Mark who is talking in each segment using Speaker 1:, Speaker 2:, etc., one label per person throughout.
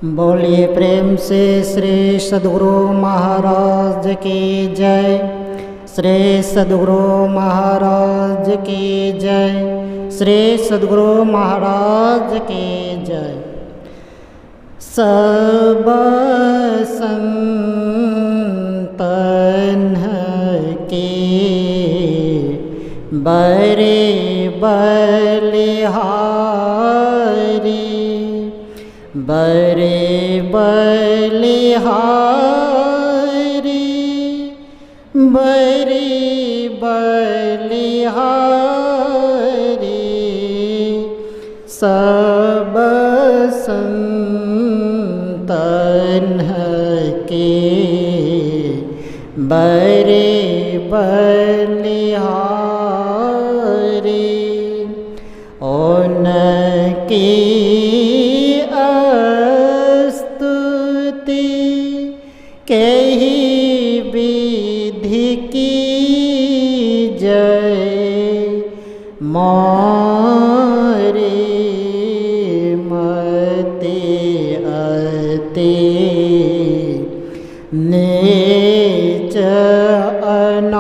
Speaker 1: बोलिए प्रेम से श्री सद्गुरु महाराज की जय। श्री सद्गुरु महाराज की जय। श्री सद्गुरु महाराज की जय। सब संतन की बरे बलिहारी, बरे बलिहारी, बरे बलिहारी। सब संतन के बरे बलिहारी। उनकी कही विधि की जय। मोरे मते अते नीच अनारी।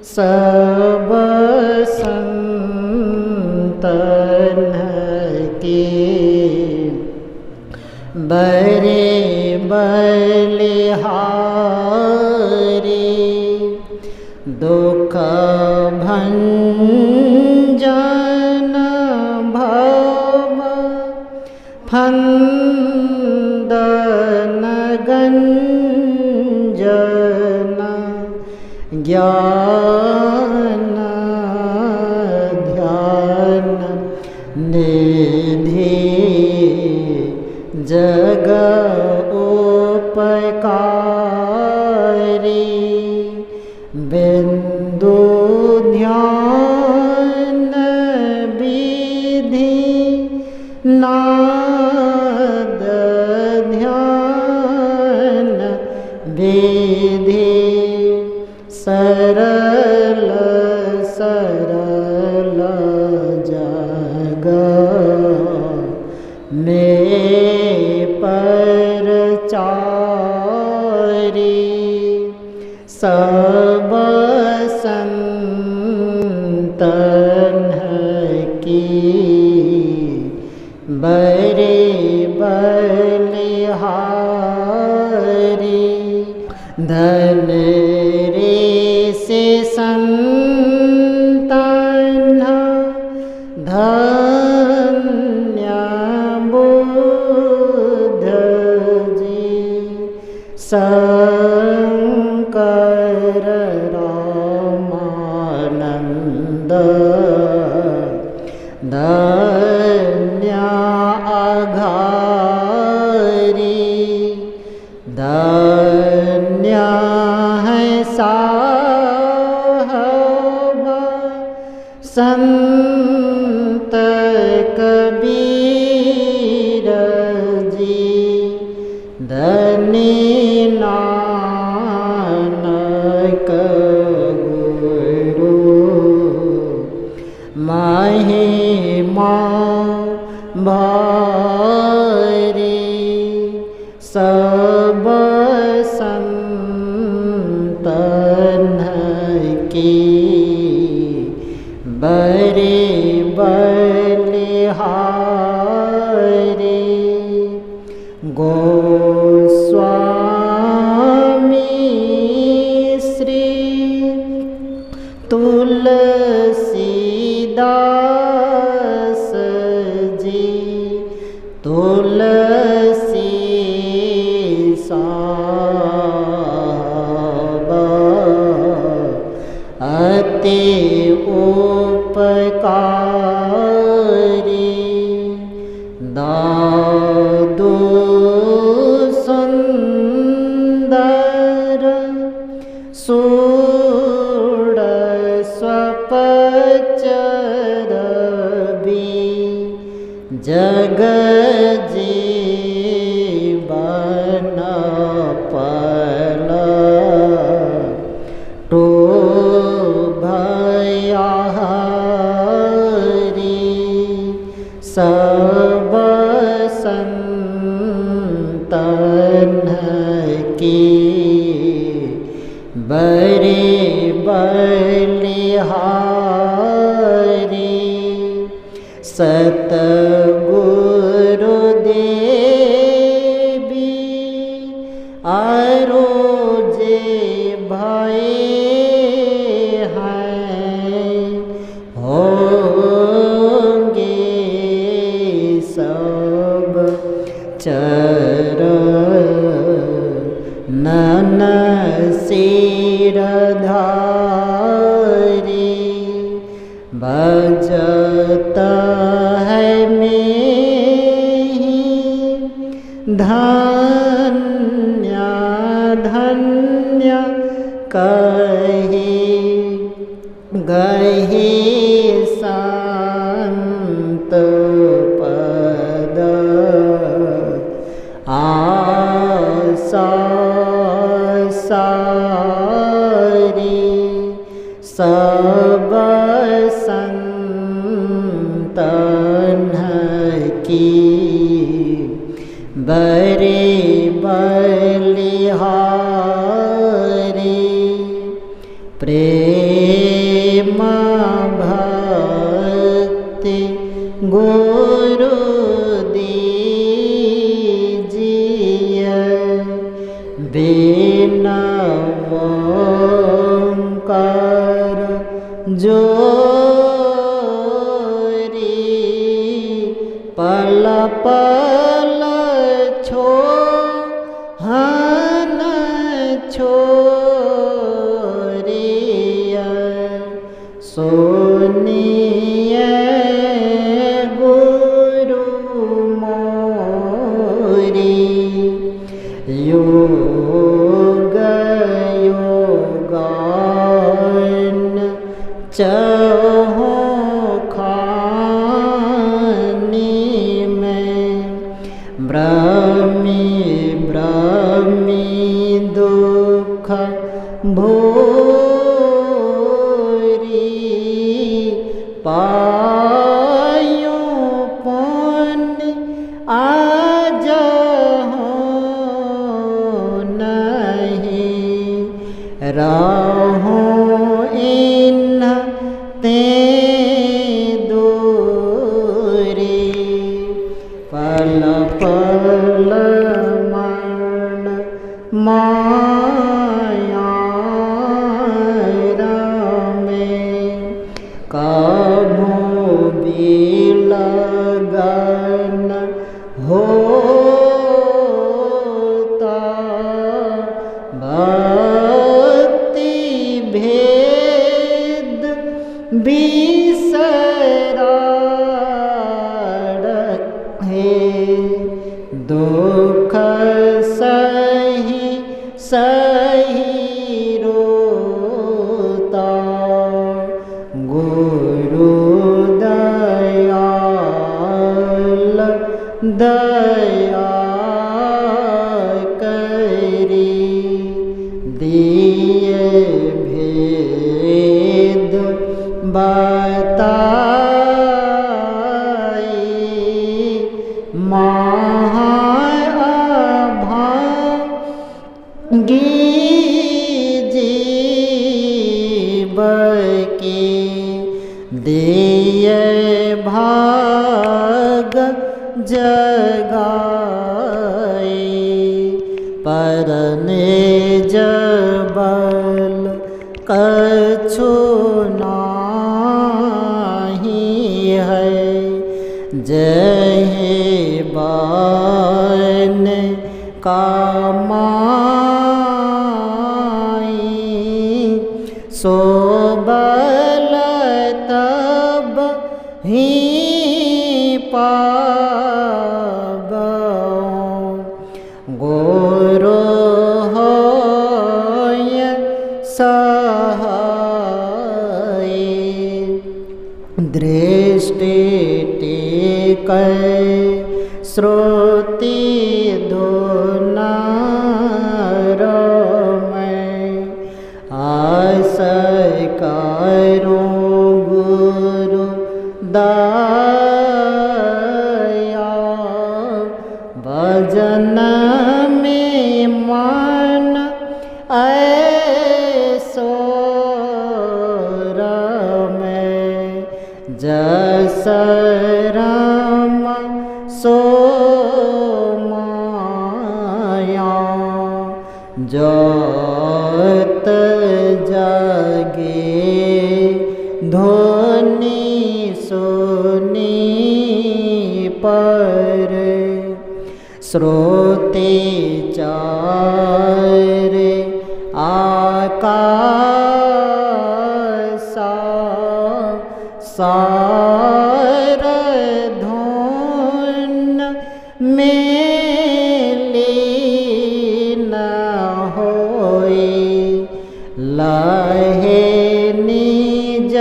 Speaker 1: सब संतन के बरे बलिहारी। दुख भंजन भव फंदन गंजन। ज्ञान ध्यान निधि जग उपकारी। बिंदु ध्यान विधि नाद ध्यान विधि। सरल सरल जग में परचारी। सब संतन की बरे बलिहारी। धन रे से संतन धन्य बुद्ध जी। शंकर रामानंद धन्य अघारी। धन्य है साहब संत कबीर जी। धनी नानक गुरु महिमा भारी। सब संतन की बरे बलिहारी। गोस्वामी श्री तुलसीदास जी। तुलसी साहब अति उपकारी। दादू सुंदर सूड स्वपचरबी। जग जीवन पल तो भयाहारी। सब संतन की बरे बलिहारी सतगुरु देवी आरोजे भये हैं होंगे सब चरण सिरधारी भजत है में धन्य धन्य कहे गहे संत पद आसा सारी सब संतन की बरे बलिहारी प्रेम भक्ति गुरु दीजिए बिनवंकार जोरी पल पल छोहन छोरिया सोनिए गुरु मोरी योग योगान चहों खानी में ब्रह्मी ब्रह्मी दुख भोरी पायों पुण्य आज नहीं राहों इन ते दूरी पल पल मन माया में कभू भी लगन होता भक्ति भेद बिसरा है दुख सही सही रोता गुरु दयाल दया करी दिए भेद बताई महाभागी जीव की दिए भाग जगाई परने जबल कछु नाही है जय बान कामाई सो बल तब ही पाबो गुरु होय सहाय दृष्टि टेकै श्रुति धुनार में आशय करो गुरु दया भजन में मन ऐसो रमै, जस राम सो माया। जोत जागे ध्वनि सुनी पर, श्रोते चार आकाशा, सार धुन में लीन होए, लहे निज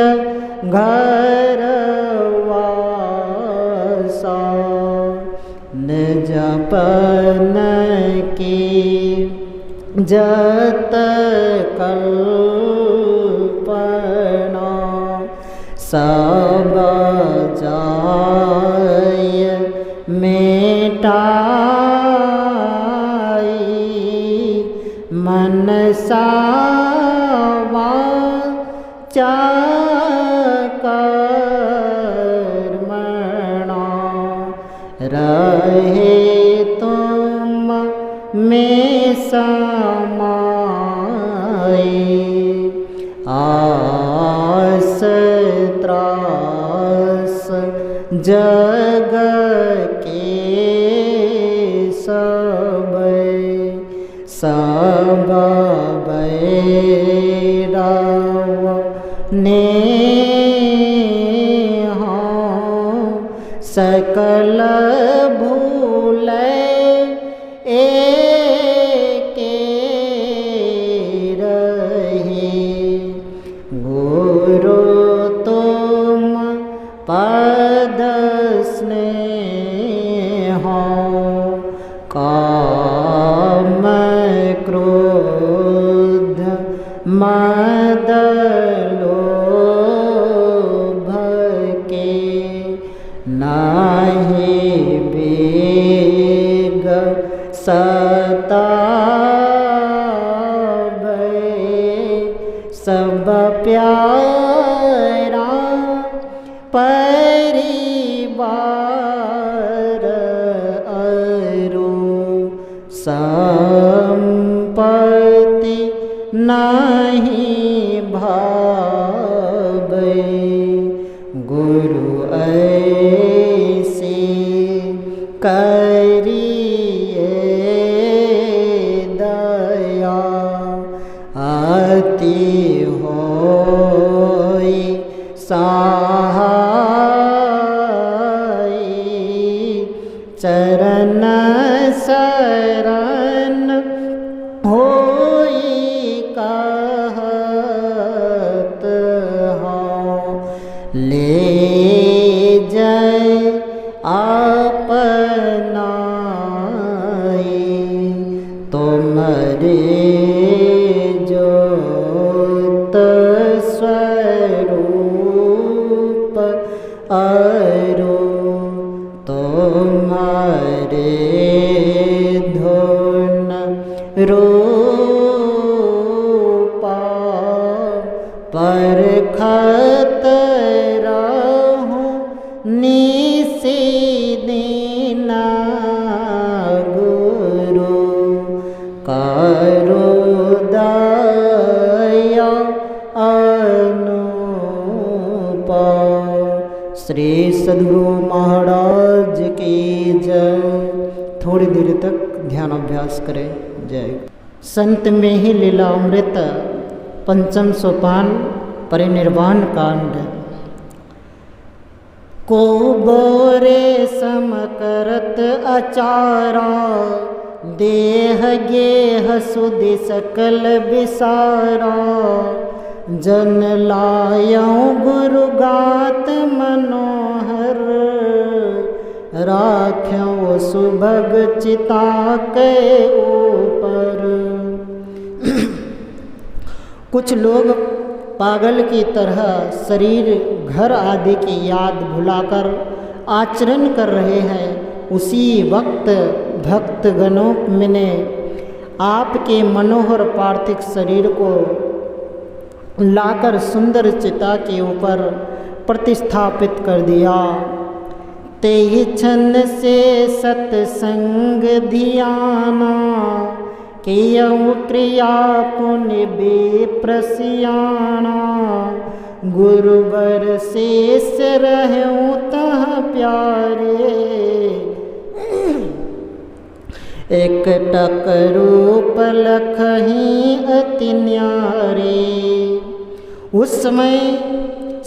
Speaker 1: घर वासा। जपन की जत कल्पना, सब जाय मेटाई, मनसा वाचा कर्मणा, रहे तुम में समाए। आस त्रास जग के सब, सब बैराव नेह, सकल भूलै एके रहे। गुरु तुम पद स्नेह, काम क्रोध मद लोभ के, नाहि बेग सताबै, सब प्यारा परिवार अरु, संपत्ति नाही भाबै। गुरु ऐसे करिए दया, अति होई सहाय। चरण शरण होई कहत हूँ, ले जय अपनाई। तुमरे ज्योत स्वरूप अरु, तुम्हारे धुन रूपा, परखत रहूं निशिदिन। गुरु करो दया अनुपा। श्री सद्गुरु महाराज की जय। थोड़ी देर तक ध्यान अभ्यास करें। जय। संत में ही लीलामृत पंचम सोपान परिनिर्वाण कांड। को बोरे सम करत अचारा, देह गेह सुधि सकल विसारा। जन लायऊं गुरु गात मनोहर, राख्यों सुभग चिता के ऊपर। कुछ लोग पागल की तरह शरीर घर आदि की याद भुलाकर आचरण कर रहे हैं। उसी वक्त भक्तगणों ने आपके मनोहर पार्थिव शरीर को लाकर सुंदर चिता के ऊपर प्रतिस्थापित कर दिया। ते ही क्षण से सत्संग धियाना, कियऊ क्रिया पुण्य बेप्रसियाना, गुरुवर शेष रहूं तह प्यारे, एक टक रूप लखहीं अति न्यारे। उस समय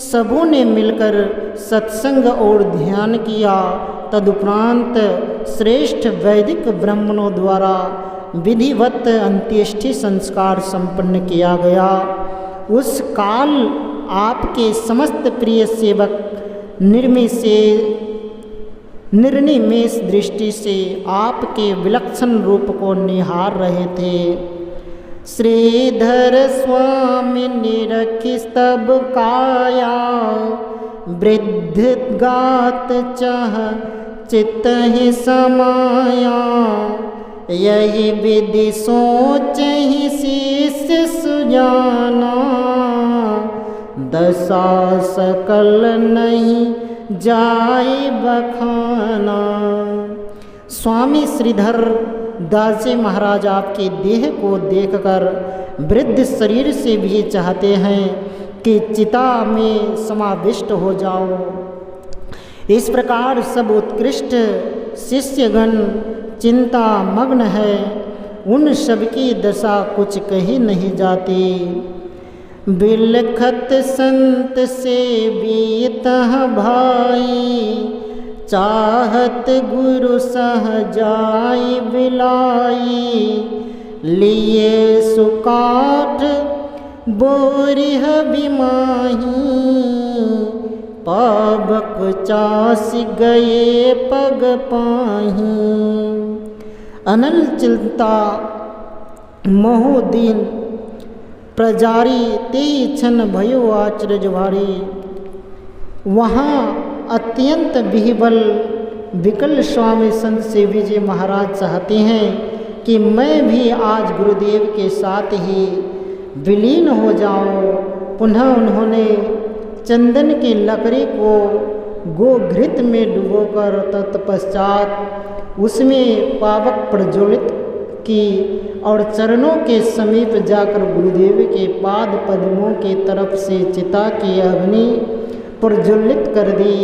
Speaker 1: सबों ने मिलकर सत्संग और ध्यान किया। तदुपरांत श्रेष्ठ वैदिक ब्राह्मणों द्वारा विधिवत अंत्येष्टि संस्कार संपन्न किया गया। उस काल आपके समस्त प्रिय सेवक निर्निमेष दृष्टि से आपके विलक्षण रूप को निहार रहे थे। श्रीधर स्वामी निरखि स्तब काया, वृद्ध गात चह चित्त ही समाया, यही विधि सोच ही शिष्य सुजाना, दशा सकल नहीं जाए बखाना। स्वामी श्रीधर दास जी महाराज आपके देह को देखकर वृद्ध शरीर से भी चाहते हैं कि चिता में समाविष्ट हो जाओ। इस प्रकार सब उत्कृष्ट शिष्यगण चिंता मग्न है। उन सब की दशा कुछ कही नहीं जाती। बिलखत संत से बीतह भाई, चाहत गुरु सह जाई बिलाई, लिए सुकाठ बोरिह बिमाही, पावक चास गए पग पाही। अनल चिंता मोहुदीन प्रजारी तेई क्षण भयो आचरज भारी। वहाँ अत्यंत विह्वल विकल स्वामी संत सेवी जी महाराज चाहते हैं कि मैं भी आज गुरुदेव के साथ ही विलीन हो जाऊं। पुनः उन्होंने चंदन की लकड़ी को गोघृत में डुबोकर तत्पश्चात उसमें पावक प्रज्वलित की और चरणों के समीप जाकर गुरुदेव के पाद पद्मों की तरफ से चिता की अग्नि प्रज्वलित कर दी।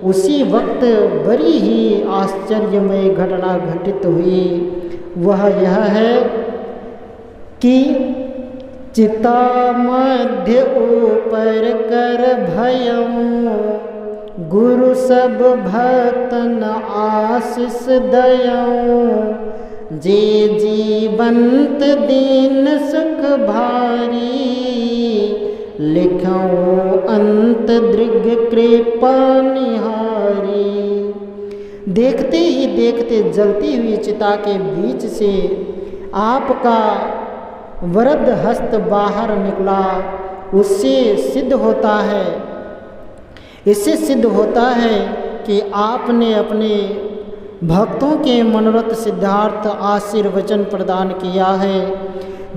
Speaker 1: उसी वक्त बड़ी ही आश्चर्यमय घटना घटित हुई। वह यह है कि चिता मध्य ऊपर कर भयऊं, गुरु सब भक्तन आशीष दयऊं, जे जीवंत दीन सुख भारी, लिखऊं अंत दृग कृपा निहारी। देखते ही देखते जलती हुई चिता के बीच से आपका वरद हस्त बाहर निकला। इससे सिद्ध होता है कि आपने अपने भक्तों के मनोरथ सिद्धार्थ आशीर्वचन प्रदान किया है।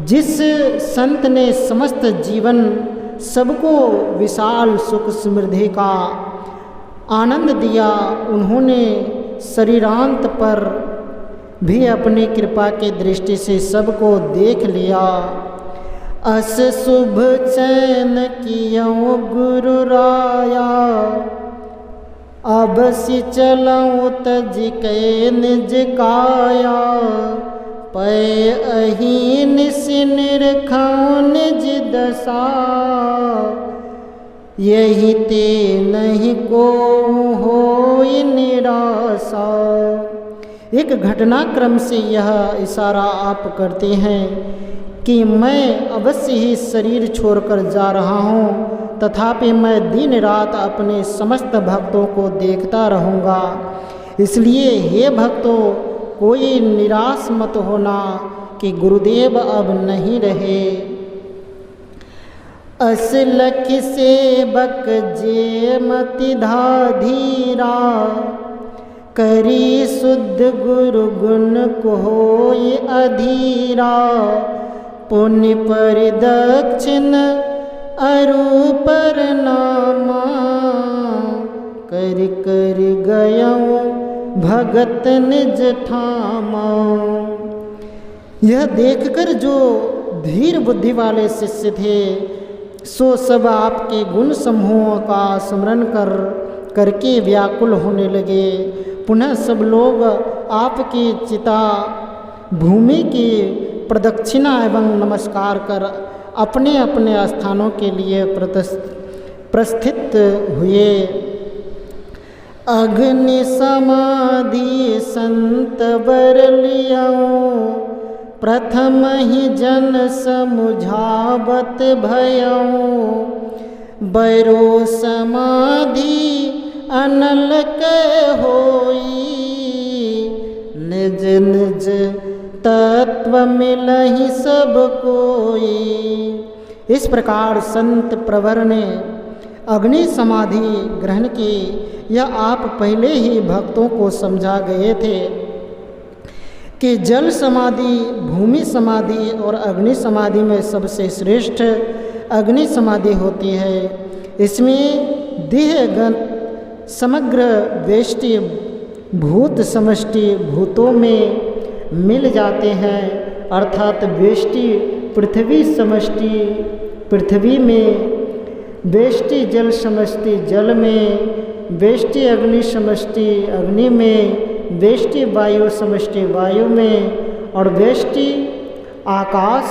Speaker 1: जिस संत ने समस्त जीवन सबको विशाल सुख समृद्धि का आनंद दिया, उन्होंने शरीरांत पर भी अपनी कृपा की दृष्टि से सबको देख लिया। अस शुभ चैन कियों गुरु राया, अब सि चलऊँ तज के निज काया, पै अहीन सिर खाऊं निज दशा, यही ते नहीं को होई निराशा। एक घटनाक्रम से यह इशारा आप करते हैं कि मैं अवश्य ही शरीर छोड़कर जा रहा हूँ, तथापि मैं दिन रात अपने समस्त भक्तों को देखता रहूँगा। इसलिए हे भक्तों, कोई निराश मत होना कि गुरुदेव अब नहीं रहे। असलख सेवक जे मति धाधीरा, करी शुद्ध गुरु गुण को होय अधीरा, पुण्य परिदक्षिण अरु परनामा, कर कर गयऊँ भगत निज ठामा। यह देखकर जो धीर बुद्धि वाले शिष्य थे सो सब आपके गुण समूहों का स्मरण करके व्याकुल होने लगे। पुनः सब लोग आपकी चिता भूमि की प्रदक्षिणा एवं नमस्कार कर अपने अपने स्थानों के लिए प्रस्थित हुए। अग्नि समाधि संत बर लियाऊँ, प्रथम ही जन समुझावत भयऊँ, बरो समाधि अनल के होई, निज निज तत्व मिलहि सब कोई। इस प्रकार संत प्रवर ने अग्नि समाधि ग्रहण की। यह आप पहले ही भक्तों को समझा गए थे कि जल समाधि, भूमि समाधि और अग्नि समाधि में सबसे श्रेष्ठ अग्नि समाधि होती है। इसमें देहगत समग्र वेष्टि भूत समष्टि भूतों में मिल जाते हैं, अर्थात वेष्टि पृथ्वी समष्टि पृथ्वी में, वेष्टि जल समष्टि जल में, वेष्टि अग्नि समष्टि अग्नि में, वेष्टि वायु समष्टि वायु में और वेष्टि आकाश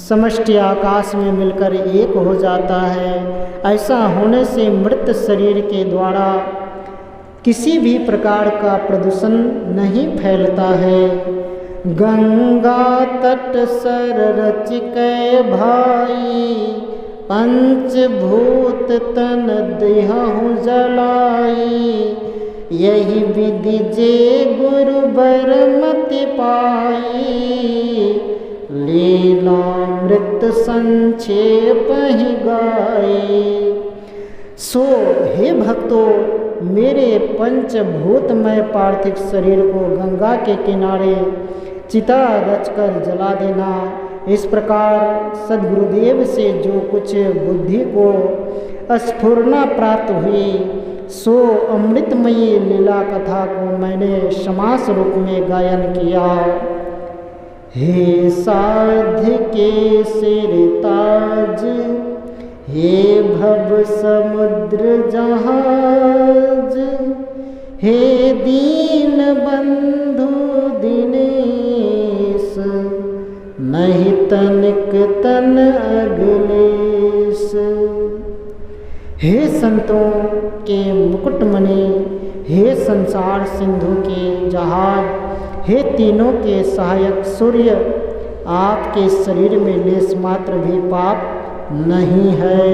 Speaker 1: समष्टि आकाश में मिलकर एक हो जाता है। ऐसा होने से मृत शरीर के द्वारा किसी भी प्रकार का प्रदूषण नहीं फैलता है। गंगा तट सर रच के भाई, पंचभूत तन देहु जलाई, यही विधि जे गुरु बर मति पाई, लीलामृत संक्षेप ही गाई। सो हे भक्तों, मेरे पंचभूतमय पार्थिव शरीर को गंगा के किनारे चिता रचकर जला देना। इस प्रकार सद्गुरुदेव से जो कुछ बुद्धि को स्फुरना प्राप्त हुई सो अमृतमयी लीला कथा को मैंने समास रूप में गायन किया। हे साध्य के सिर ताज, हे भव समुद्र जहाज, हे दीन बंधु दिनेश, नहीं तनिक तन अगलेश। हे संतों के मुकुटमणि, हे संसार सिंधु के जहाज, हे तीनों के सहायक सूर्य, आपके शरीर में लेश मात्र भी पाप नहीं है।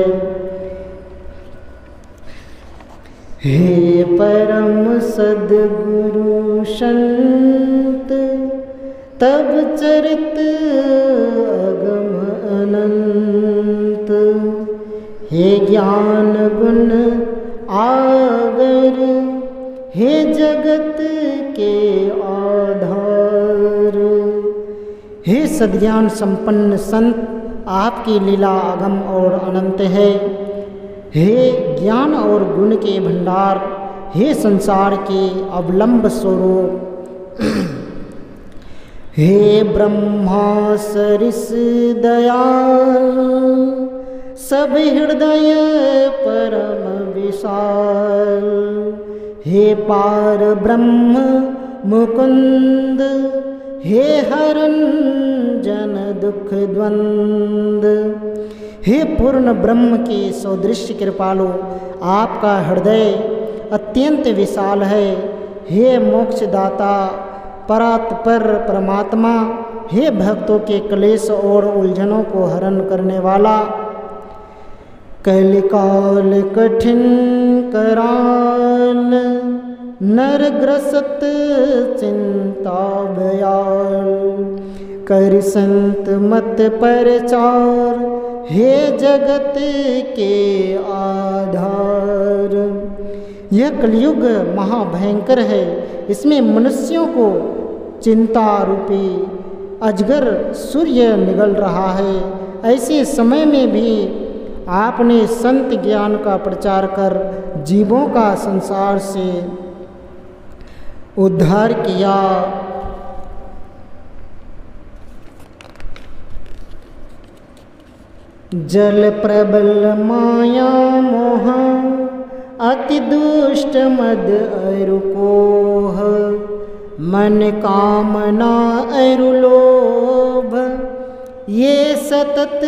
Speaker 1: हे परम सद्गुरु संत, तब चरित अगम अनंत, हे ज्ञान गुण आगर, हे जगत के आधार। हे सद्ज्ञान संपन्न संत, आपकी लीला अगम और अनंत है। हे ज्ञान और गुण के भंडार, हे संसार के अवलंब स्वरूप, हे ब्रह्मा सरिस दयाल, सब हृदय परम विशाल, हे पार ब्रह्म मुकुंद, हे हरन जन दुख द्वंद। हे पूर्ण ब्रह्म के सौदृश्य कृपालु, आपका हृदय अत्यंत विशाल है। हे मोक्षदाता परात्पर परमात्मा, हे भक्तों के क्लेश और उलझनों को हरण करने वाला, कलिकाल कठिन कराल, नर ग्रसत चिंता भयाल, कर संत मत परचार, हे जगत के आधार। यह कलयुग महाभयंकर है। इसमें मनुष्यों को चिंता रूपी अजगर सूर्य निगल रहा है। ऐसे समय में भी आपने संत ज्ञान का प्रचार कर जीवों का संसार से उद्धार किया। जल प्रबल माया मोह अति दुष्ट मद अरुकोह, मन कामना अरुलोभ, ये सतत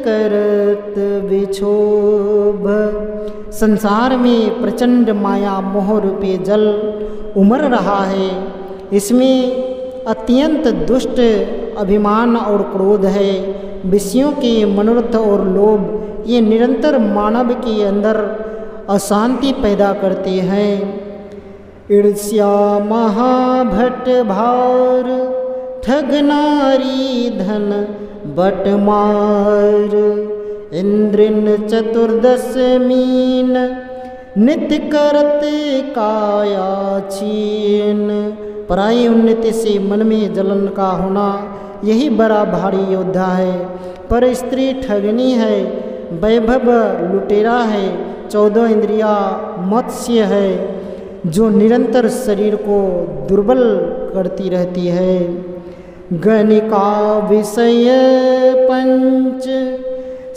Speaker 1: करत विक्षोभ। संसार में प्रचंड माया मोह रूपी जल उमड़ रहा है। इसमें अत्यंत दुष्ट अभिमान और क्रोध है। विषयों के मनोरथ और लोभ ये निरंतर मानव के अंदर अशांति पैदा करते हैं। ईर्ष्या महाभट भार, ठग नारी धन बटमार, इंद्रिन चतुर्दश मीन, नित्य करत काया छीन। पराई उन्नति से मन में जलन का होना यही बड़ा भारी योद्धा है। पर स्त्री ठगनी है, वैभव लुटेरा है, 14 इंद्रिया मत्स्य है जो निरंतर शरीर को दुर्बल करती रहती है। गणिका विषय पंच,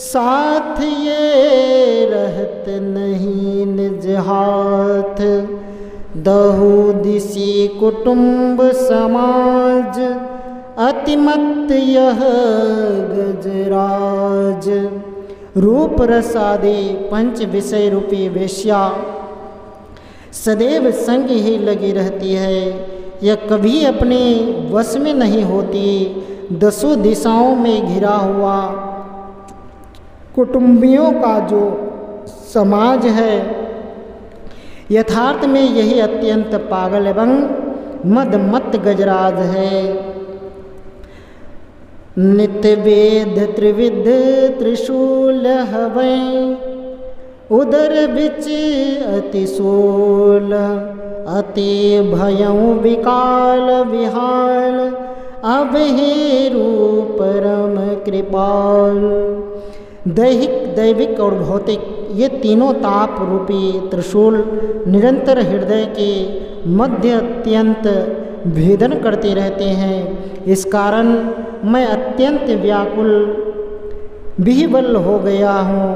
Speaker 1: साथ ये रहत नहीं निज हाथ। दहु दिशि कुटुंब समाज, अतिमत यह गजराज। रूप रसादि पंच विषय रूपी वेश्या सदैव संग ही लगी रहती है। यह कभी अपने वश में नहीं होती। 10 दिशाओं में घिरा हुआ कुटुंबियों का जो समाज है, यथार्थ में यही अत्यंत पागल एवं मदमत्त गजराज है। नित्य वेद त्रिविध त्रिशूल हवै, उदर बिच अति सोल। अति भयं विकाल विहाल, अब हे रूप परम कृपाल। दैविक और भौतिक ये तीनों ताप रूपी त्रिशूल निरंतर हृदय के मध्य अत्यंत भेदन करते रहते हैं। इस कारण मैं अत्यंत व्याकुल विह्वल हो गया हूँ।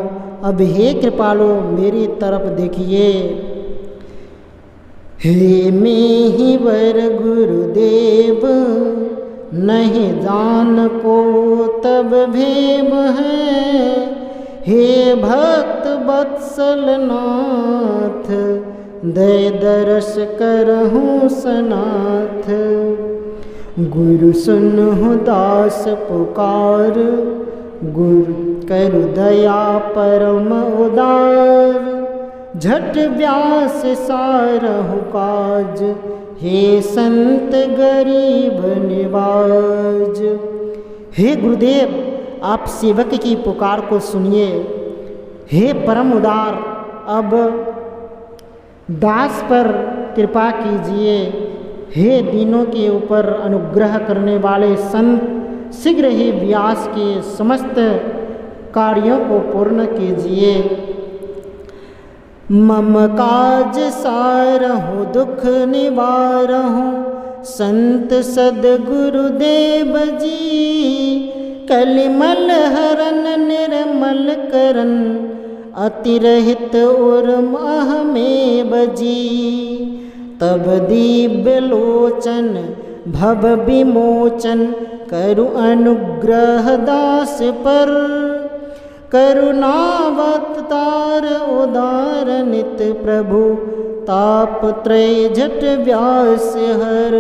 Speaker 1: अब हे कृपालु मेरी तरफ देखिए। हे मेहि वर गुरुदेव, नहीं जान को तब भेम है। हे भक्त वत्सल नाथ, दय दरस करहूँ सनाथ। गुरु सुनहु दास पुकार, गुरु करु दया परम उदार। झट व्यास सारहु काज, हे संत गरीब निवाज। हे गुरुदेव आप सेवक की पुकार को सुनिए। हे परम उदार अब दास पर कृपा कीजिए। हे दीनों के ऊपर अनुग्रह करने वाले संत शीघ्र ही व्यास के समस्त कार्यों को पूर्ण कीजिए। मम काज सारहु दुख निवारहु, संत सद्गुरुदेव जी। कलिमल हरन निर्मल करन, अतिरहित उर्मह में बजी। तब दिव्य लोचन भव विमोचन, करु अनुग्रह दास पर। करुणावतार उदार नित प्रभु, ताप त्रय झट व्यास हर।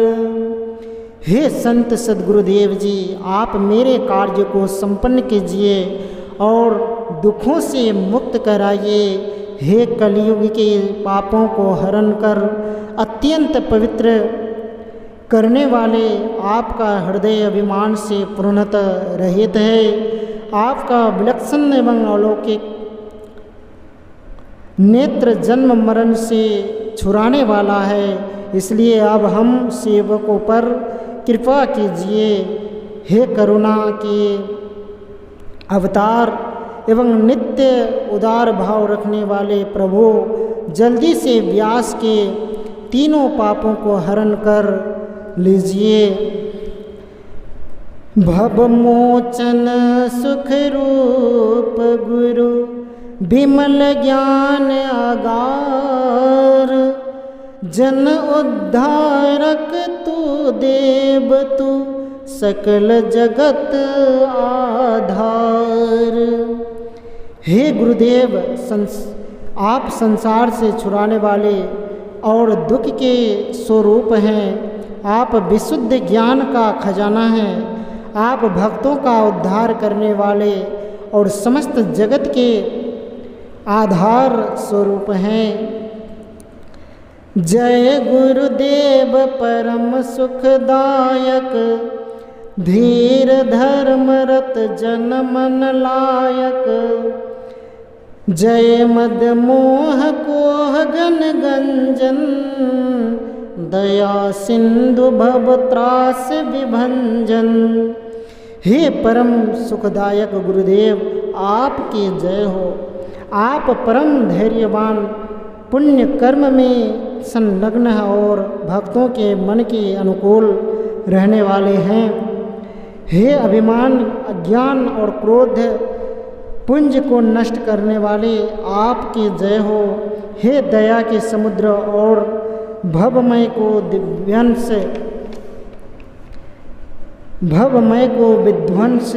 Speaker 1: हे संत सद्गुरुदेव जी आप मेरे कार्य को संपन्न कीजिए और दुखों से मुक्त कराइए। हे कलयुग के पापों को हरण कर अत्यंत पवित्र करने वाले आपका हृदय अभिमान से पूर्णतः रहित है। आपका विलक्षण एवं अलौकिक नेत्र जन्म मरण से छुड़ाने वाला है। इसलिए अब हम सेवकों पर कृपा कीजिए। हे करुणा के अवतार एवं नित्य उदार भाव रखने वाले प्रभु, जल्दी से व्यास के तीनों पापों को हरण कर लीजिए। भवमोचन सुख रूप गुरु विमल ज्ञान आगार, जन उद्धारक तू देव तू सकल जगत आधार। हे गुरुदेव, आप संसार से छुड़ाने वाले और दुख के स्वरूप हैं। आप विशुद्ध ज्ञान का खजाना हैं। आप भक्तों का उद्धार करने वाले और समस्त जगत के आधार स्वरूप हैं। जय गुरुदेव परम सुखदायक, धीर धर्म रत जन मन लायक। जय मद मोह कोह गण गंजन, दया सिंधु भव त्रास विभंजन। हे परम सुखदायक गुरुदेव, आपकी जय हो। आप परम धैर्यवान, पुण्य कर्म में संलग्न है और भक्तों के मन के अनुकूल रहने वाले हैं। हे अभिमान, अज्ञान और क्रोध पुंज को नष्ट करने वाले, आपकी जय हो। हे दया के समुद्र और भवमय को विध्वंस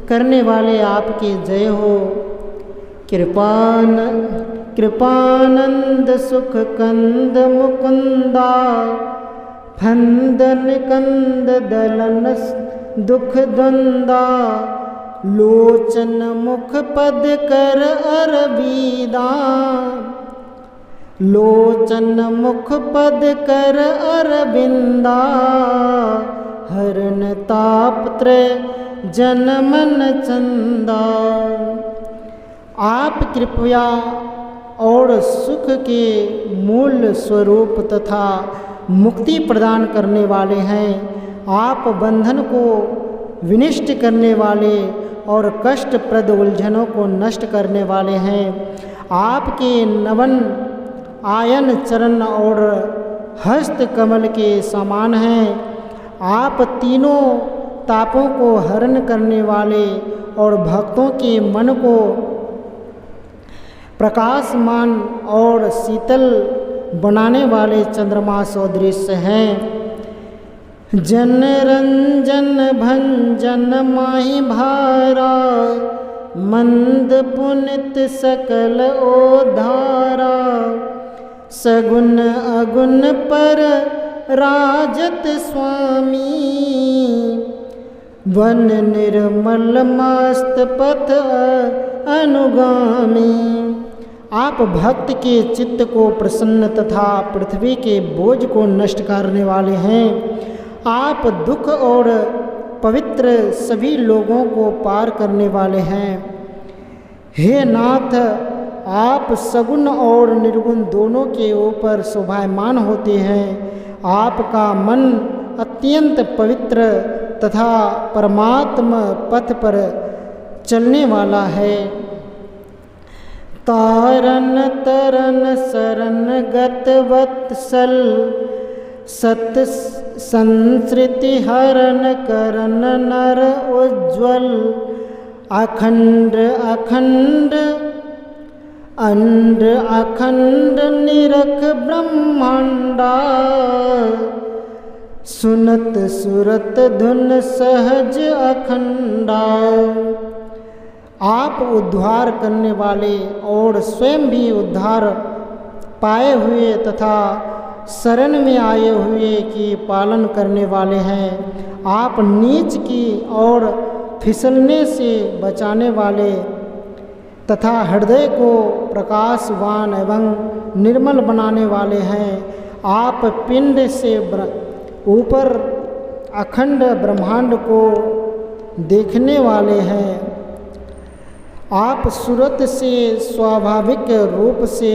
Speaker 1: करने वाले, आपकी जय हो। कृपानंद सुख कंद मुकुंदा, फंदन कंद दलन दुख द्वंदा। लोचन मुख पद कर अरबीदा, लोचन मुख पद कर अरविंदा। हरण तापत्र जन मन चंदा। आप कृपया और सुख के मूल स्वरूप तथा मुक्ति प्रदान करने वाले हैं। आप बंधन को विनिष्ट करने वाले और कष्टप्रद उलझनों को नष्ट करने वाले हैं। आपके नवन आयन चरण और हस्त कमल के समान हैं। आप तीनों तापों को हरण करने वाले और भक्तों के मन को प्रकाशमान और शीतल बनाने वाले चंद्रमा सदृश हैं। जन रंजन भंजन माहि भारा, मंद पुनित सकल ओधारा। सगुन अगुन पर राजत स्वामी, वन निर्मल मस्त पथ अनुगामी। आप भक्त के चित्त को प्रसन्न तथा पृथ्वी के बोझ को नष्ट करने वाले हैं। आप दुख और पवित्र सभी लोगों को पार करने वाले हैं। हे नाथ, आप सगुण और निर्गुण दोनों के ऊपर शोभायमान होते हैं। आपका मन अत्यंत पवित्र तथा परमात्मा पथ पर चलने वाला है। तारन तरन शरण गत वत्सल, सत संसृति हरण करन नर उज्ज्वल। अखंड अखंड अंड अखंड निरख ब्रह्मांडा। सुनत सुरत धुन सहज अखंडा। आप उद्धार करने वाले और स्वयं भी उद्धार पाए हुए तथा शरण में आए हुए की पालन करने वाले हैं। आप नीच की और फिसलने से बचाने वाले तथा हृदय को प्रकाशवान एवं निर्मल बनाने वाले हैं। आप पिंड से ऊपर अखंड ब्रह्मांड को देखने वाले हैं। आप सूरत से स्वाभाविक रूप से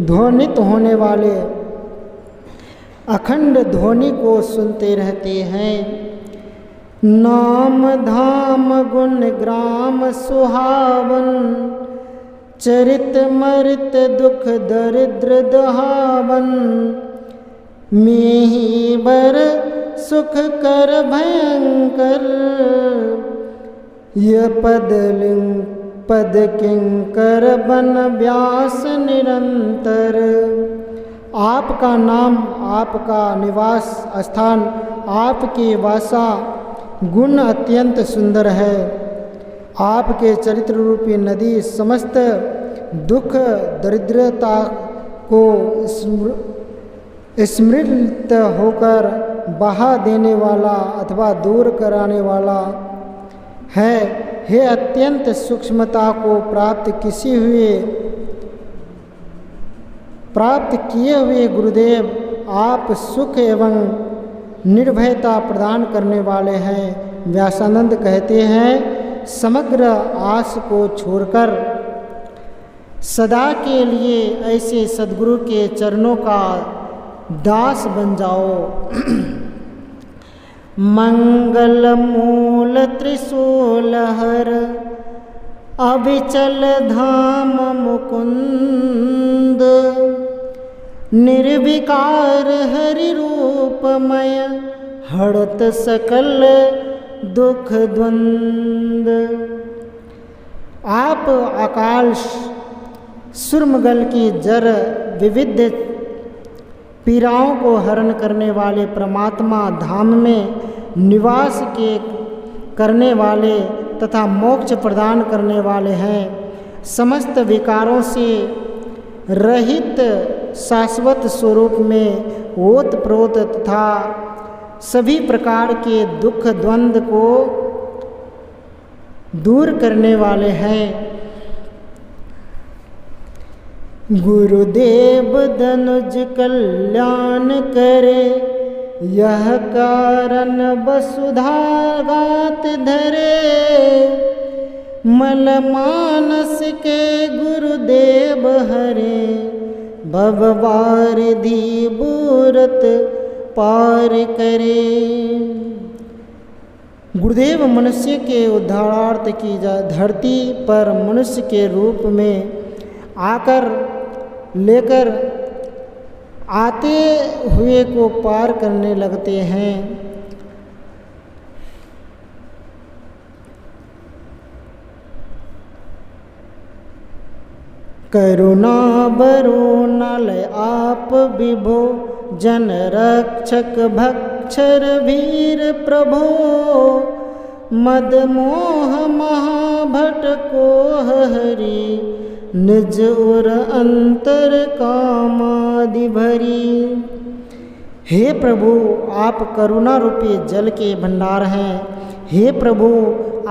Speaker 1: ध्वनित होने वाले अखंड ध्वनि को सुनते रहते हैं। नाम धाम गुण ग्राम सुहावन, चरित मरित दुख दरिद्र दहावन, मेहि बर सुख कर भयंकर, य पद किंकर बन व्यास निरंतर। आपका नाम, आपका निवास स्थान, आपकी वासा गुण अत्यंत सुंदर है। आपके चरित्र रूपी नदी समस्त दुख दरिद्रता को स्मृत होकर बहा देने वाला अथवा दूर कराने वाला है। हे अत्यंत सूक्ष्मता को प्राप्त किए हुए गुरुदेव, आप सुख एवं निर्भयता प्रदान करने वाले हैं। व्यासानंद कहते हैं, समग्र आस को छोड़कर सदा के लिए ऐसे सद्गुरु के चरणों का दास बन जाओ। मंगल मूल त्रिशूलहर, अविचल धाम मुकुंद, निर्विकार हरि रूपमय, हरत सकल दुख द्वंद। आप अकाल सुरमगल की जर विविध पीड़ाओं को हरण करने वाले परमात्मा धाम में निवास करने वाले तथा मोक्ष प्रदान करने वाले हैं। समस्त विकारों से रहित शाश्वत स्वरूप में ओत प्रोत तथा सभी प्रकार के दुख द्वंद्व को दूर करने वाले हैं। गुरुदेव धनुज कल्याण करे, यह कारण वसुधा गात धरे। मल मानस के गुरुदेव हरे, भववारिधि बूरत पार करे। गुरुदेव मनुष्य के उद्धारार्थ की धरती पर मनुष्य के रूप में लेकर आते हुए को पार करने लगते हैं। करुणा बरुणल आप विभो, जन रक्षक भक्षर वीर प्रभो। मद मोह महाभट को हरि, निज उर अंतर कामादि भरी। हे प्रभु, आप करुणा रूपी जल के भंडार हैं। हे प्रभु,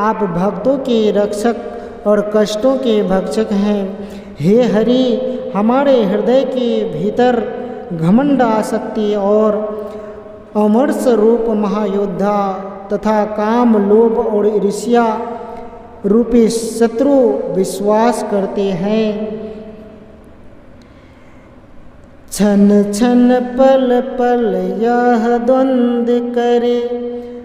Speaker 1: आप भक्तों के रक्षक और कष्टों के भक्षक हैं। हे हरि, हमारे हृदय के भीतर घमंड आसक्ति और अमरस रूप महायोद्धा तथा काम लोभ और ईर्ष्या रूपी शत्रु विश्वास करते हैं। छन छन पल पल यह द्वंद्व करे,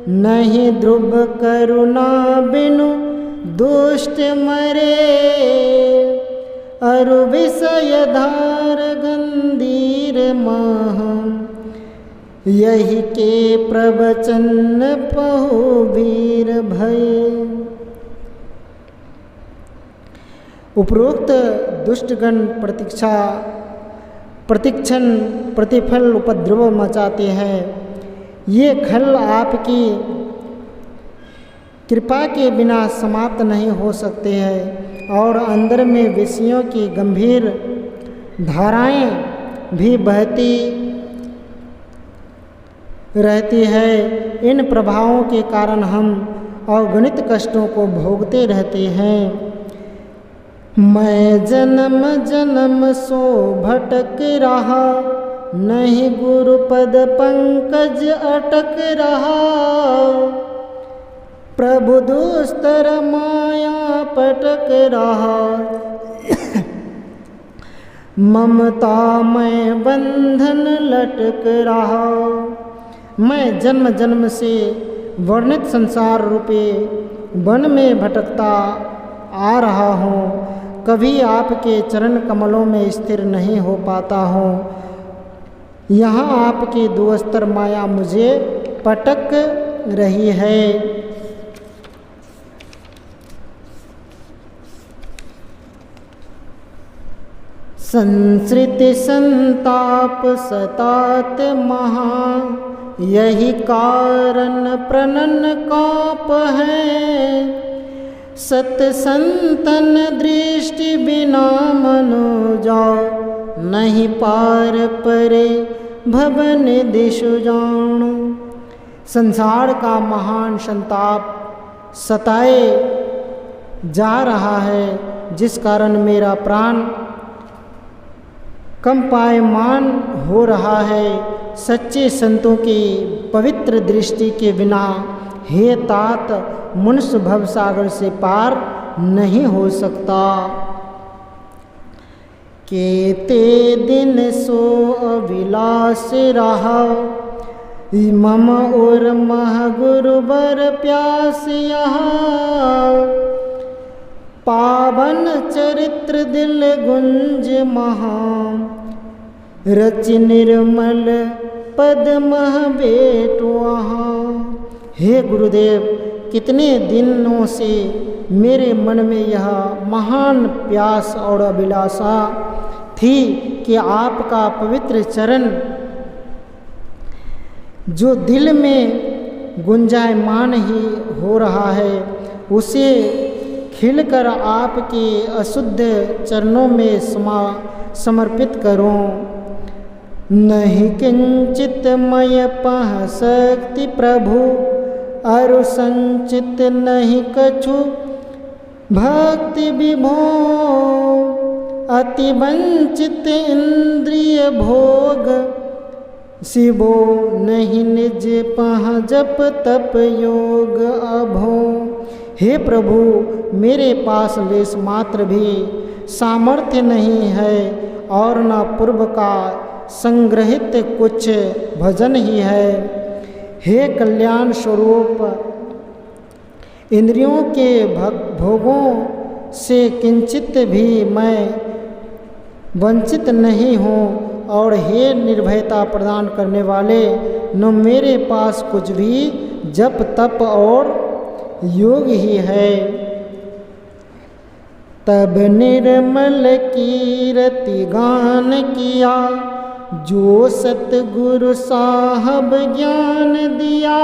Speaker 1: नहीं ध्रुव करुणा बिनु दुष्ट मरे। अरु विषय धार गंधीर मह, यही के प्रवचन पहु वीर भय। उपरोक्त दुष्टगण प्रतिक्षण प्रतिफल उपद्रव मचाते हैं। ये खल आपकी कृपा के बिना समाप्त नहीं हो सकते हैं और अंदर में विषयों की गंभीर धाराएं भी बहती रहती है। इन प्रभावों के कारण हम अगणित कष्टों को भोगते रहते हैं। मैं जन्म जन्म सो भटक रहा, नहीं गुरुपद पंकज अटक रहा। प्रभु दुस्तर माया पटक रहा, ममता में बंधन लटक रहा। मैं जन्म जन्म से वर्णित संसार रूपी वन में भटकता आ रहा हूँ, कभी आपके चरण कमलों में स्थिर नहीं हो पाता हूँ। यहाँ आपकी दुस्तर माया मुझे पटक रही है। संसृति संताप सतात महा, यही कारण प्रणन काप है। सत संतन दृष्टि बिना मनुजा, नहीं पार परे भवन दिशु जाणु। संसार का महान संताप सताए जा रहा है, जिस कारण मेरा प्राण कंपायमान हो रहा है। सच्चे संतों की पवित्र दृष्टि के बिना हे तात मनुष्य भवसागर से पार नहीं हो सकता। केते दिन सो अभिलाष रहा, मम और मह गुरु बर प्यास यहाँ। पावन चरित्र दिल गुंज महा, रच निर्मल पद मह बेटो वहाँ। हे गुरुदेव, कितने दिनों से मेरे मन में यह महान प्यास और अभिलाषा थी कि आपका पवित्र चरण जो दिल में गुंजायमान ही हो रहा है, उसे खिलकर आपके अशुद्ध चरणों में समर्पित करूं। नहीं किंचित मय पह शक्ति प्रभु, अरु संचित नहीं कछु भक्ति विभो। अति वंचित इंद्रिय भोग, शिवो नहीं निज पह जप तप योग अभो। हे प्रभु, मेरे पास लेश मात्र भी सामर्थ्य नहीं है और न पूर्व का संग्रहित कुछ भजन ही है। हे कल्याण स्वरूप, इंद्रियों के भोगों से किंचित भी मैं वंचित नहीं हूँ, और हे निर्भयता प्रदान करने वाले, न मेरे पास कुछ भी जप तप और योग ही है। तब निर्मल कीर्ति गान किया, जो सतगुरु साहब ज्ञान दिया।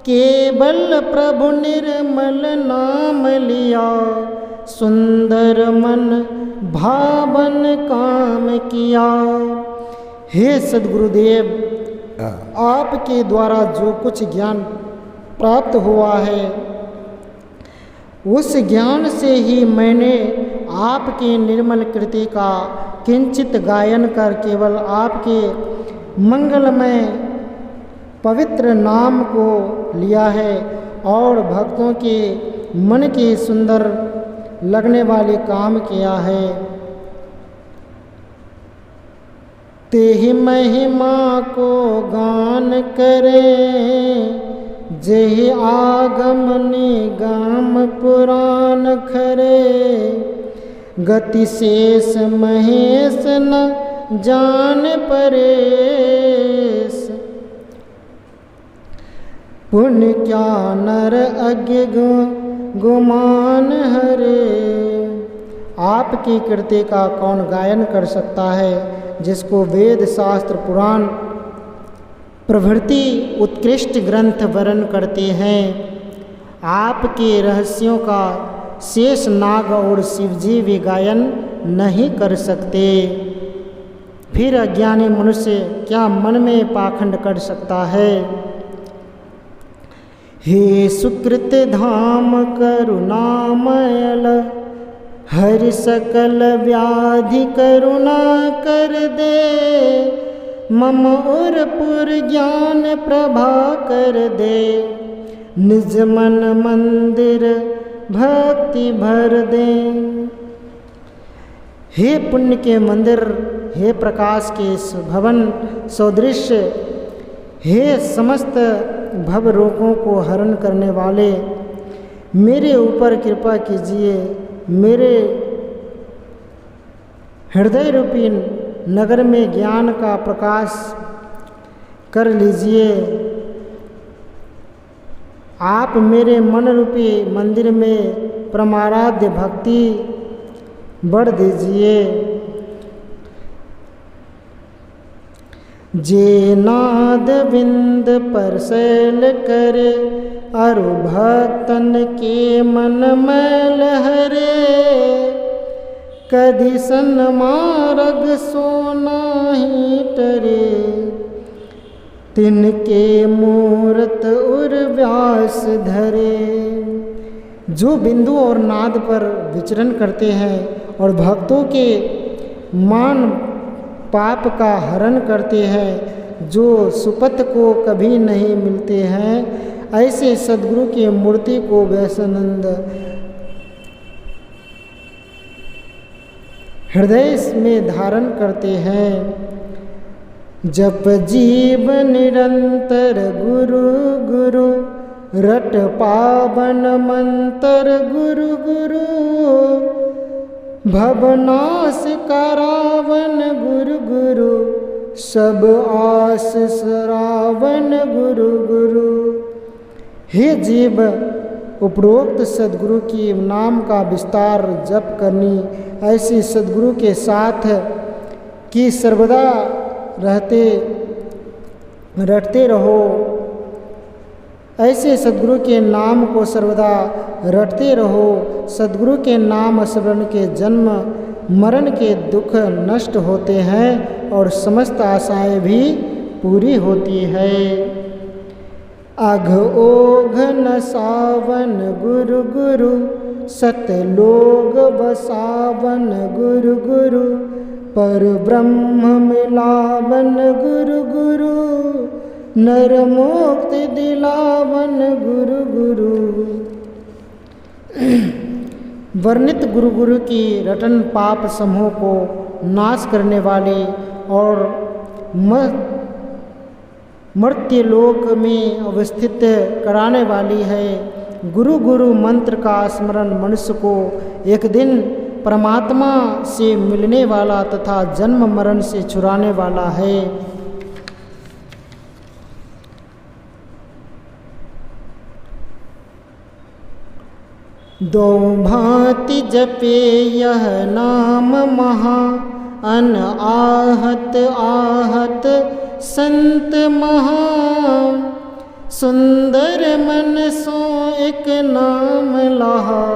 Speaker 1: केवल प्रभु निर्मल नाम लिया, सुंदर मन भावन काम किया। हे सद्गुरुदेव, आपके द्वारा जो कुछ ज्ञान प्राप्त हुआ है, उस ज्ञान से ही मैंने आपके निर्मल कृति का किंचित गायन कर केवल आपके मंगलमय पवित्र नाम को लिया है और भक्तों के मन के सुंदर लगने वाले काम किया है। तेहि महिमा को गान करें, जेहि आगम निगम पुराण खरे। गति शेष महेश न जान परेश, पुण्य क्या नर अज्ञ गुमान हरे। आपकी कृति का कौन गायन कर सकता है, जिसको वेद शास्त्र पुराण प्रभृति उत्कृष्ट ग्रंथ वर्ण करते हैं। आपके रहस्यों का शेष नाग और शिवजी भी गायन नहीं कर सकते। फिर अज्ञानी मनुष्य क्या मन में पाखंड कर सकता है। हे सुकृत धाम करुणामयल, हरि सकल व्याधि करुणा कर दे। मम और पुर ज्ञान प्रभा कर दे, निज मन मंदिर भक्ति भर दें। हे पुण्य के मंदिर, हे प्रकाश के भवन सदृश, हे समस्त भव रोगों को हरण करने वाले, मेरे ऊपर कृपा कीजिए। मेरे हृदय रूपी नगर में ज्ञान का प्रकाश कर लीजिए। आप मेरे मन रूपी मंदिर में परमाराध्य भक्ति बढ़ दीजिए। जे नाद बिंद पर शैल करे, अरु भक्तन के मन मैल हरे। कधि सन्मार्ग सोना ही टरे, तिनके मूरत उर व्यास धरे। जो बिंदु और नाद पर विचरण करते हैं और भक्तों के मान पाप का हरण करते हैं, जो सुपथ को कभी नहीं मिलते हैं, ऐसे सद्गुरु की मूर्ति को वैसानंद हृदय में धारण करते हैं। जप जीव निरंतर गुरु गुरु, रट पावन मंत्र गुरु गुरु। भवनाश करावन गुरु गुरु, सब आस सरावन गुरु गुरु। हे जीव, उपरोक्त सद्गुरु की नाम का विस्तार जप करनी, ऐसे सद्गुरु के साथ कि सर्वदा रटते रहो। ऐसे सद्गुरु के नाम को सर्वदा रटते रहो। सद्गुरु के नाम स्मरण के जन्म मरण के दुख नष्ट होते हैं और समस्त आशाएं भी पूरी होती है। अघ ओघ न सावन गुरु गुरु, सतलोक बसावन गुरु गुरु। पर ब्रह्म मिलावन गुरु गुरु, नर मुक्ति दिलावन गुरु गुरु। वर्णित गुरु गुरु की रटन पाप समूह को नाश करने वाली और मर्त्यलोक में अवस्थित कराने वाली है। गुरु गुरु मंत्र का स्मरण मनुष्य को एक दिन परमात्मा से मिलने वाला तथा जन्म मरण से छुड़ाने वाला है। दो भांति जपे यह नाम महा, अन आहत आहत संत महा। सुंदर मन सो एक नाम लहा,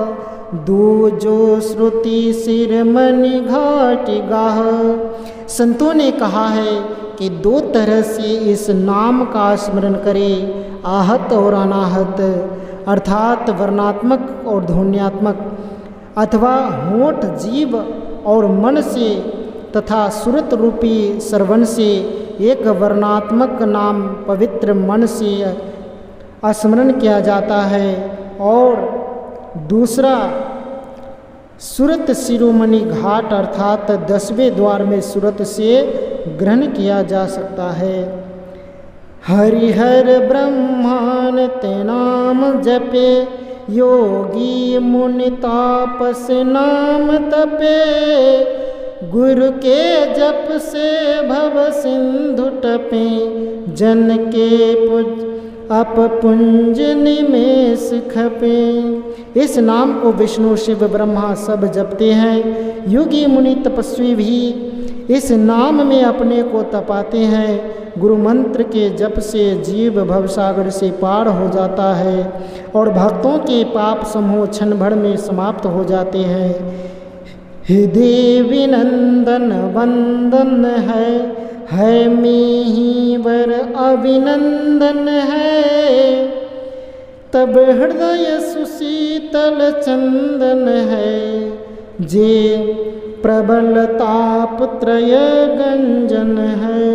Speaker 1: दूजो श्रुति सिर मनि घाट गाह। संतों ने कहा है कि दो तरह से इस नाम का स्मरण करें, आहत और अनाहत, अर्थात वर्णात्मक और ध्वन्यात्मक, अथवा होठ जीव और मन से तथा सुरत रूपी श्रवण से। एक वर्णात्मक नाम पवित्र मन से स्मरण किया जाता है और दूसरा सुरत शिरोमणि घाट अर्थात 10वें द्वार में सुरत से ग्रहण किया जा सकता है। हरिहर ब्रह्मान ते नाम जपे, योगी मुनि तापस नाम तपे। गुरु के जप से भव सिंधु टपे, जन के अप पुंज निमेष खपे। इस नाम को विष्णु शिव ब्रह्मा सब जपते हैं। योगी मुनि तपस्वी भी इस नाम में अपने को तपाते हैं। गुरु मंत्र के जप से जीव भवसागर से पार हो जाता है और भक्तों के पाप समूह क्षण भर में समाप्त हो जाते हैं। हे देवी नंदन वंदन है में वर अभिनंदन है। तब हृदय सुशीतल चंदन है, जे प्रबल ताप त्रय गंजन है।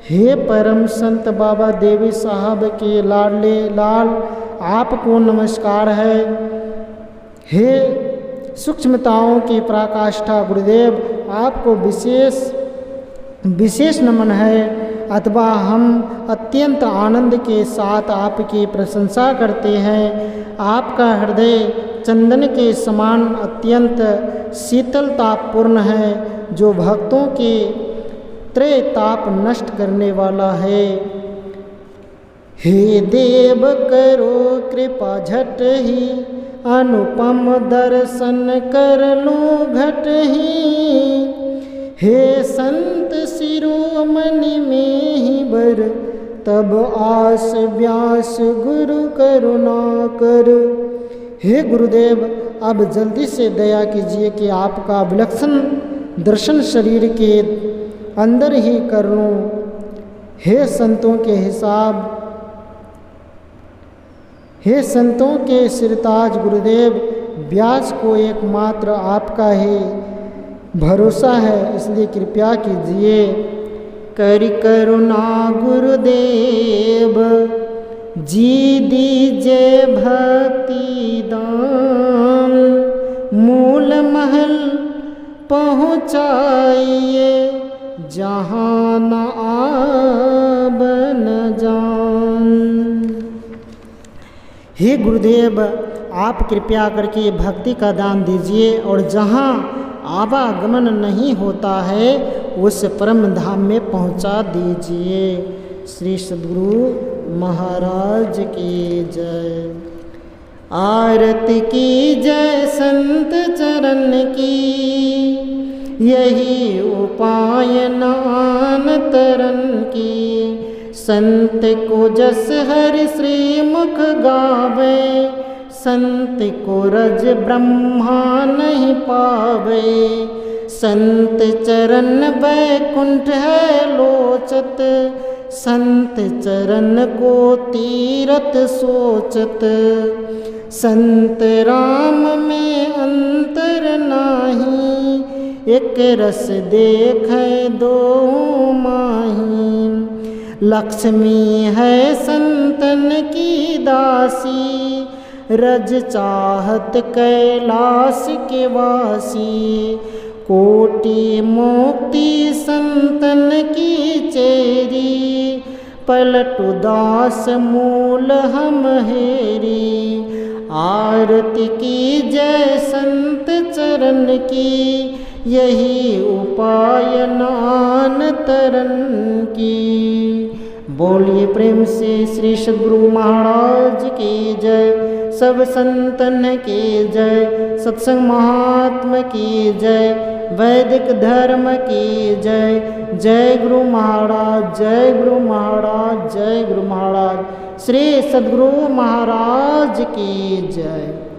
Speaker 1: हे परम संत बाबा देवी साहब के लाडले लाल आपको नमस्कार है। हे सूक्ष्मताओं की पराकाष्ठा गुरुदेव, आपको विशेष नमन है। अथवा हम अत्यंत आनंद के साथ आपकी प्रशंसा करते हैं। आपका हृदय चंदन के समान अत्यंत शीतलतापूर्ण है, जो भक्तों के त्रय ताप नष्ट करने वाला है। हे देव करो कृपा झट ही, अनुपम दर्शन कर लो घट ही। हे संत शिरोमणि में ही बर, तब आस व्यास गुरु करुणा कर। हे गुरुदेव, अब जल्दी से दया कीजिए कि आपका विलक्षण दर्शन शरीर के अंदर ही कर लूँ। हे संतों के सिरताज गुरुदेव, व्यास को एकमात्र आपका ही भरोसा है, इसलिए कृपया कीजिए। कर करुणा गुरुदेव जी दीजिए भक्ति दान, मूल महल पहुँचाइए जहाँ न आब न जान। हे गुरुदेव, आप कृपया करके भक्ति का दान दीजिए और जहाँ आवागमन नहीं होता है उस परम धाम में पहुँचा दीजिए। श्री सद्गुरु महाराज की जय। आरती की जय संत चरण की, यही उपाय नान तरन की। संत को जस हरि श्री मुख गावे, संत को रज ब्रह्मा नहीं पावे। संत चरण वैकुंठ है लोचत, संत चरण को तीरथ सोचत। संत राम में अंतर नाही, एक रस देखे दो माही। लक्ष्मी है संतन की दासी, रज चाहत कैलाश के वासी। कोटि मुक्ति संतन की चेरी, पलट उदास मूल हम हेरी। आरती की जय संत चरण की, यही उपाय नान तरन की। बोलिए प्रेम से श्री सद्गुरु महाराज की जय। सब संतन की जय। सत्संग महात्मा की जय। वैदिक धर्म की जय। जय गुरु महाराज, जय गुरु महाराज, जय गुरु महाराज। श्री सद्गुरु महाराज की जय।